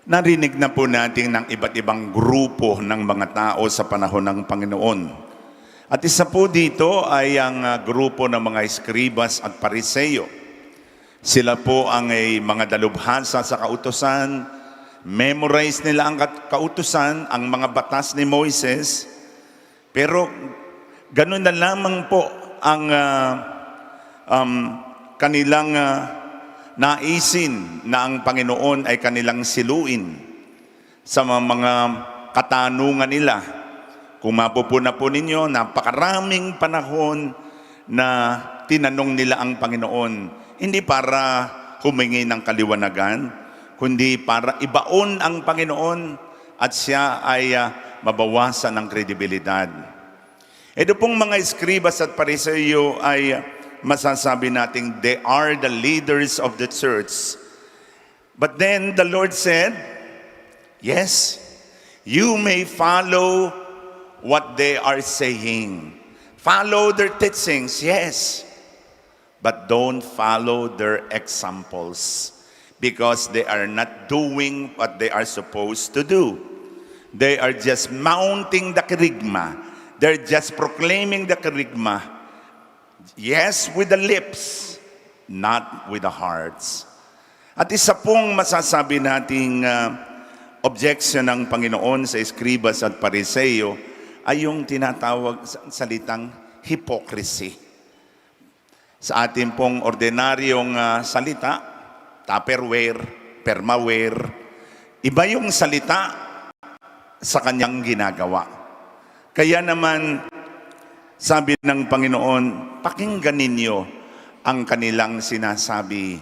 Narinig na po natin ng iba't ibang grupo ng mga tao sa panahon ng Panginoon. At isa po dito ay ang grupo ng mga eskribas at pariseyo. Sila po ang mga dalubhasa sa kautusan, memorize nila ang kautusan, ang mga batas ni Moises, pero ganun na lamang po ang kanilang naisin na ang Panginoon ay kanilang siluin sa mga katanungan nila. Kung mapupuna po ninyo, napakaraming panahon na tinanong nila ang Panginoon, hindi para humingi ng kaliwanagan, kundi para ibaon ang Panginoon at siya ay mabawasan ng kredibilidad. Ito pong mga eskribas at pariseyo ay masasabi nating they are the leaders of the church. But then the Lord said, yes, you may follow what they are saying. Follow their teachings, yes. But don't follow their examples because they are not doing what they are supposed to do. They are just mounting the kerygma. They're just proclaiming the kerygma. Yes, with the lips, not with the hearts. At isa pong masasabi nating objection ng Panginoon sa eskribas at pariseyo ay yung tinatawag sa salitang hypocrisy. Sa ating pong ordinaryong salita, Tupperware, Permaware, iba yung salita sa kanyang ginagawa. Kaya naman, sabi ng Panginoon, pakinggan ninyo ang kanilang sinasabi,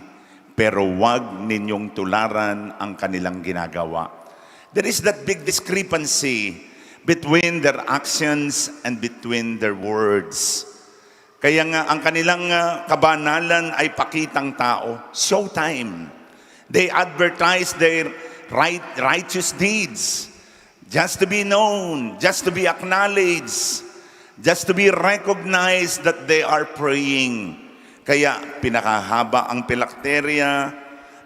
pero wag ninyong tularan ang kanilang ginagawa. There is that big discrepancy between their actions and between their words. Kaya nga, ang kanilang kabanalan ay pakitang tao, showtime. They advertise their righteous deeds, just to be known, just to be acknowledged, just to be recognized that they are praying. Kaya pinakahaba ang pilakterya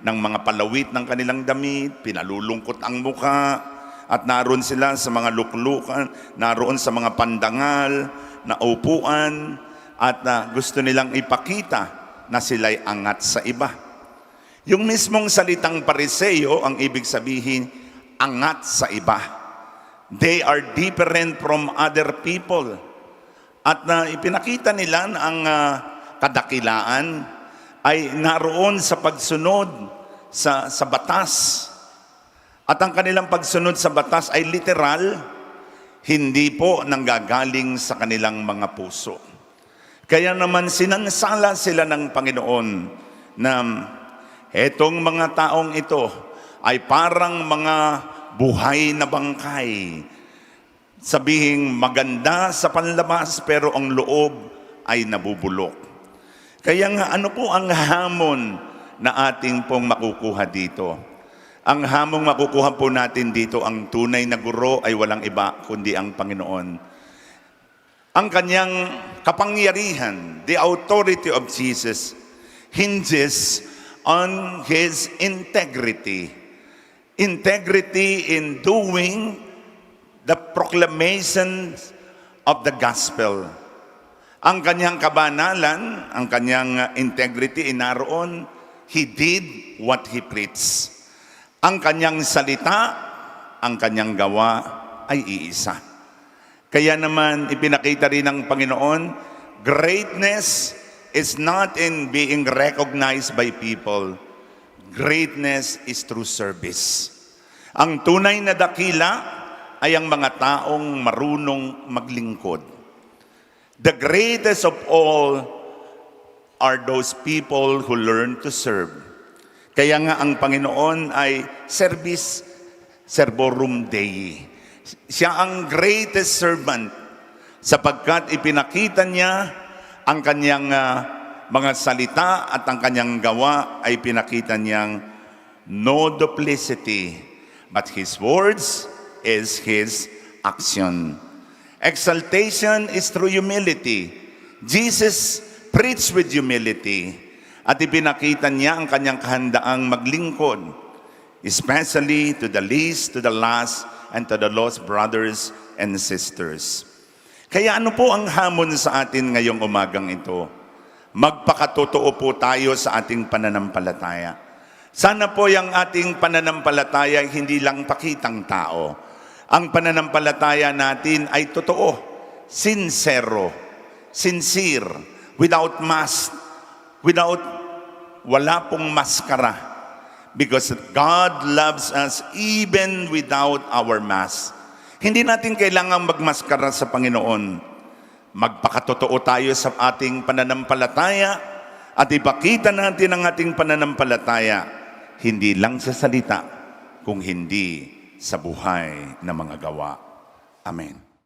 ng mga palawit ng kanilang damit, pinalulungkot ang muka, at naroon sila sa mga luklukan, naroon sa mga pandangal, na upuan, at gusto nilang ipakita na sila'y angat sa iba. Yung mismong salitang pariseyo, ang ibig sabihin, angat sa iba. They are different from other people. At ipinakita nila na ang kadakilaan ay naroon sa pagsunod sa batas. At ang kanilang pagsunod sa batas ay literal, hindi po nanggagaling sa kanilang mga puso. Kaya naman sinansala sila ng Panginoon na etong mga taong ito ay parang mga buhay na bangkay. Sabihing maganda sa panlabas pero ang loob ay nabubulok. Kaya nga ano po ang hamon na ating pong makukuha dito? Ang hamong makukuha po natin dito, ang tunay na guro ay walang iba kundi ang Panginoon. Ang kanyang kapangyarihan, the authority of Jesus, hinges on His integrity. Integrity in doing the proclamation of the gospel. Ang kanyang kabanalan, ang kanyang integrity inaroon, He did what He preached. Ang kanyang salita, ang kanyang gawa ay iisa. Kaya naman ipinakita rin ng Panginoon, greatness is not in being recognized by people. Greatness is through service. Ang tunay na dakila ay ang mga taong marunong maglingkod. The greatest of all are those people who learn to serve. Kaya nga ang Panginoon ay service servorum Dei. Siya ang greatest servant sapagkat ipinakita niya ang kanyang mga salita at ang kanyang gawa ay pinakita niyang no duplicity, but His words is His action. Exaltation is through humility. Jesus preached with humility. At ipinakita niya ang kanyang kahandaang maglingkod. especially to the least, to the last, and to the lost brothers and sisters. Kaya ano po ang hamon sa atin ngayong umagang ito? Magpakatotoo po tayo sa ating pananampalataya. Sana po yung ating pananampalataya ay hindi lang pakitang tao. Ang pananampalataya natin ay totoo, sincere, without mask, wala pong maskara. Because God loves us even without our mask. Hindi natin kailangang magmaskara sa Panginoon. Magpakatotoo tayo sa ating pananampalataya at ipakita natin ang ating pananampalataya, hindi lang sa salita, kung hindi sa buhay na mga gawa. Amen.